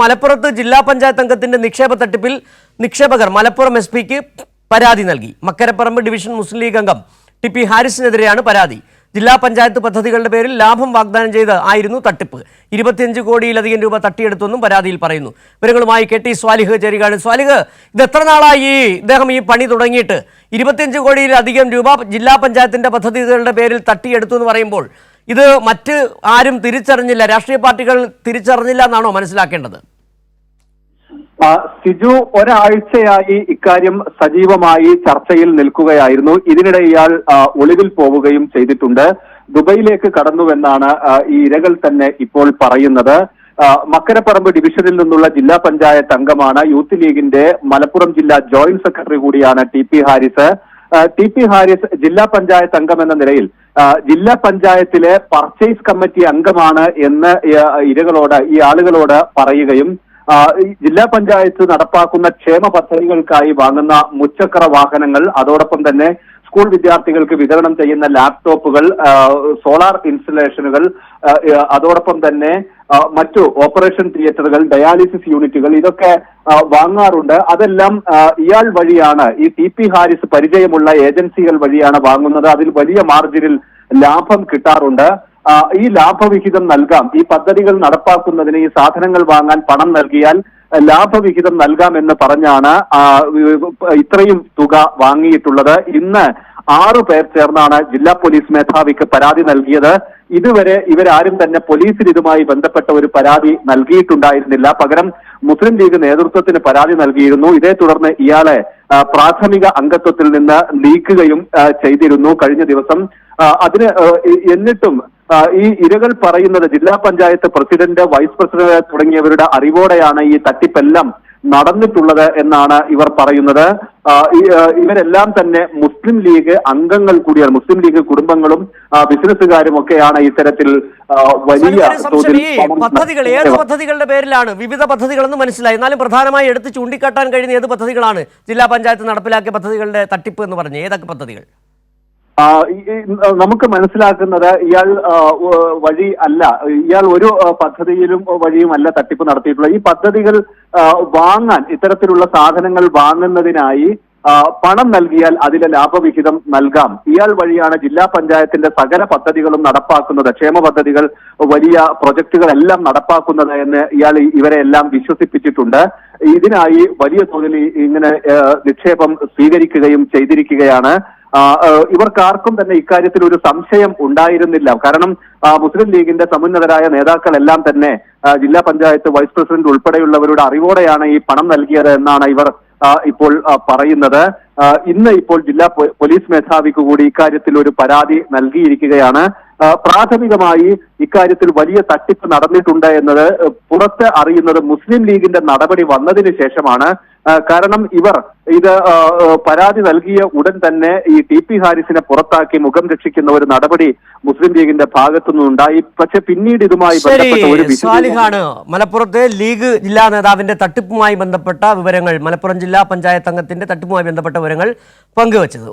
മലപ്പുറത്ത് ജില്ലാ പഞ്ചായത്ത് അംഗത്തിന്റെ നിക്ഷേപ തട്ടിപ്പിൽ നിക്ഷേപകർ മലപ്പുറം എസ് പിക്ക് പരാതി നൽകി. മക്കരപ്പറമ്പ് ഡിവിഷൻ മുസ്ലിം ലീഗ് അംഗം ടി ഹാരിസിനെതിരെയാണ് പരാതി. ജില്ലാ പഞ്ചായത്ത് പദ്ധതികളുടെ പേരിൽ ലാഭം വാഗ്ദാനം ചെയ്ത് ആയിരുന്നു തട്ടിപ്പ്. 25 കോടിയിലധികം രൂപ തട്ടിയെടുത്തെന്നും പരാതിയിൽ പറയുന്നു. വിവരങ്ങളുമായി കെ ടി സ്വാലിഹ് ചേരുകയാണ്. സ്വാലിഹ്, ഇത് എത്ര നാളായി ഇദ്ദേഹം ഈ പണി തുടങ്ങിയിട്ട്? 25 കോടിയിലധികം രൂപ ജില്ലാ പഞ്ചായത്തിന്റെ പദ്ധതികളുടെ പേരിൽ തട്ടിയെടുത്തു എന്ന് പറയുമ്പോൾ ഇത് മറ്റ് ആരും തിരിച്ചറിഞ്ഞില്ല, രാഷ്ട്രീയ പാർട്ടികൾ തിരിച്ചറിഞ്ഞില്ല എന്നാണോ മനസ്സിലാക്കേണ്ടത്? സിജു, ഒരാഴ്ചയായി ഇക്കാര്യം സജീവമായി ചർച്ചയിൽ നിൽക്കുകയായിരുന്നു. ഇതിനിടെ ഇയാൾ ഒളിവിൽ പോവുകയും ചെയ്തിട്ടുണ്ട്. ദുബൈയിലേക്ക് കടന്നുവെന്നാണ് ഈ ഇരകൾ തന്നെ ഇപ്പോൾ പറയുന്നത്. മക്കരപ്പറമ്പ് ഡിവിഷനിൽ നിന്നുള്ള ജില്ലാ പഞ്ചായത്ത് അംഗമാണ്. യൂത്ത് ലീഗിന്റെ മലപ്പുറം ജില്ലാ ജോയിന്റ് സെക്രട്ടറി കൂടിയാണ് ടി ഹാരിസ്. ടി ഹാരിസ് ജില്ലാ പഞ്ചായത്ത് അംഗം എന്ന നിലയിൽ ജില്ലാ പഞ്ചായത്തിലെ പർച്ചേസ് കമ്മിറ്റി അംഗമാണ് എന്ന് ഇരകളോട്, ഈ ആളുകളോട് പറയുകയും ജില്ലാ പഞ്ചായത്ത് നടപ്പാക്കുന്ന ക്ഷേമ പദ്ധതികൾക്കായി വാങ്ങുന്ന മുച്ചക്ര വാഹനങ്ങൾ, അതോടൊപ്പം തന്നെ സ്കൂൾ വിദ്യാർത്ഥികൾക്ക് വിതരണം ചെയ്യുന്ന ലാപ്ടോപ്പുകൾ, സോളാർ ഇൻസ്റ്റലേഷനുകൾ, അതോടൊപ്പം തന്നെ മറ്റു ഓപ്പറേഷൻ തിയേറ്ററുകൾ, ഡയാലിസിസ് യൂണിറ്റുകൾ, ഇതൊക്കെ വാങ്ങാറുണ്ട്. അതെല്ലാം ഇയാൾ വഴിയാണ്, ഈ ടി ഹാരിസ് പരിചയമുള്ള ഏജൻസികൾ വഴിയാണ് വാങ്ങുന്നത്. അതിൽ വലിയ മാർജിനിൽ ലാഭം കിട്ടാറുണ്ട്. ഈ ലാഭവിഹിതം നൽകാം, ഈ പദ്ധതികൾ നടപ്പാക്കുന്നതിന് ഈ സാധനങ്ങൾ വാങ്ങാൻ പണം നൽകിയാൽ ലാഭവിഹിതം നൽകാമെന്ന് പറഞ്ഞാണ് ഇത്രയും തുക വാങ്ങിയിട്ടുള്ളത്. ഇന്ന് 6 പേർ ചേർന്നാണ് ജില്ലാ പോലീസ് മേധാവിക്ക് പരാതി നൽകിയത്. ഇതുവരെ ഇവരാരും തന്നെ പോലീസിൽ ഇതുമായി ബന്ധപ്പെട്ട ഒരു പരാതി നൽകിയിട്ടുണ്ടായിരുന്നില്ല. പകരം മുസ്ലിം ലീഗ് നേതൃത്വത്തിന് പരാതി നൽകിയിരുന്നു. ഇതേ തുടർന്ന് ഇയാളെ പ്രാഥമിക അംഗത്വത്തിൽ നിന്ന് നീക്കുകയും ചെയ്തിരുന്നു കഴിഞ്ഞ ദിവസം. എന്നിട്ടും ഈ ഇരകൾ പറയുന്നത് ജില്ലാ പഞ്ചായത്ത് പ്രസിഡന്റ്, വൈസ് പ്രസിഡന്റ് തുടങ്ങിയവരുടെ അറിവോടെയാണ് ഈ തട്ടിപ്പെല്ലാം നടന്നിട്ടുള്ളത് എന്നാണ് ഇവർ പറയുന്നത്. ഇവരെല്ലാം തന്നെ മുസ്ലിം ലീഗ് അംഗങ്ങൾ കൂടിയാണ്. മുസ്ലിം ലീഗ് കുടുംബങ്ങളും ബിസിനസ്സുകാരും ഒക്കെയാണ് ഇത്തരത്തിൽ വലിയ പദ്ധതികൾ. ഏത് പദ്ധതികളുടെ പേരിലാണ്? വിവിധ പദ്ധതികളെന്ന് മനസ്സിലായി, എന്നാലും പ്രധാനമായി എടുത്ത് ചൂണ്ടിക്കാട്ടാൻ കഴിയുന്ന ഏത് പദ്ധതികളാണ് ജില്ലാ പഞ്ചായത്ത് നടപ്പിലാക്കിയ പദ്ധതികളുടെ തട്ടിപ്പ് എന്ന് പറഞ്ഞ്? ഏതൊക്കെ പദ്ധതികൾ നമുക്ക് മനസ്സിലാക്കുന്നത്? ഇയാൾ വഴി അല്ല, ഇയാൾ ഒരു പദ്ധതിയിലും വഴിയുമല്ല തട്ടിപ്പ് നടത്തിയിട്ടുള്ളത്. ഈ പദ്ധതികൾ വാങ്ങാൻ, ഇത്തരത്തിലുള്ള സാധനങ്ങൾ വാങ്ങുന്നതിനായി പണം നൽകിയാൽ അതിലെ ലാഭവിഹിതം നൽകാം. ഇയാൾ വഴിയാണ് ജില്ലാ പഞ്ചായത്തിന്റെ സകല പദ്ധതികളും നടപ്പാക്കുന്നത്, ക്ഷേമ പദ്ധതികൾ, വലിയ പ്രൊജക്ടുകളെല്ലാം നടപ്പാക്കുന്നത് എന്ന് ഇയാൾ ഇവരെ എല്ലാം വിശ്വസിപ്പിച്ചിട്ടുണ്ട്. ഇതിനായി വലിയ തോതിൽ ഇങ്ങനെ നിക്ഷേപം സ്വീകരിക്കുകയും ചെയ്തിരിക്കുകയാണ്. ഇവർക്കാർക്കും തന്നെ ഇക്കാര്യത്തിൽ ഒരു സംശയം ഉണ്ടായിരുന്നില്ല. കാരണം മുസ്ലിം ലീഗിന്റെ സമുന്നതരായ നേതാക്കളെല്ലാം തന്നെ ജില്ലാ പഞ്ചായത്ത് വൈസ് പ്രസിഡന്റ് ഉൾപ്പെടെയുള്ളവരുടെ അറിവോടെയാണ് ഈ പണം നൽകിയത് എന്നാണ് ഇവർ ഇപ്പോൾ പറയുന്നത്. ഇന്ന് ഇപ്പോൾ ജില്ലാ പോലീസ് മേധാവിക്ക് കൂടി ഇക്കാര്യത്തിൽ ഒരു പരാതി നൽകിയിരിക്കുകയാണ്. പ്രാഥമികമായി ഇക്കാര്യത്തിൽ വലിയ തട്ടിപ്പ് നടന്നിട്ടുണ്ട് എന്നത് പുറത്ത് അറിയുന്നത് മുസ്ലിം ലീഗിന്റെ നടപടി വന്നതിന് ശേഷമാണ്. കാരണം ഇവർ ഇത് പരാതി നൽകിയ ഉടൻ തന്നെ ഈ ടി ഹാരിസിനെ പുറത്താക്കി മുഖം രക്ഷിക്കുന്ന ഒരു നടപടി മുസ്ലിം ലീഗിന്റെ ഭാഗത്തുനിന്നുണ്ടായി. പക്ഷെ പിന്നീട് ഇതുമായി ബന്ധപ്പെട്ട ഒരു സ്വാലിഹാണ് മലപ്പുറത്തെ ലീഗ് ജില്ലാ നേതാവിന്റെ തട്ടിപ്പുമായി ബന്ധപ്പെട്ട വിവരങ്ങൾ, മലപ്പുറം ജില്ലാ പഞ്ചായത്ത് അംഗത്തിന്റെ തട്ടിപ്പുമായി ബന്ധപ്പെട്ട വിവരങ്ങൾ പങ്കുവച്ചത്.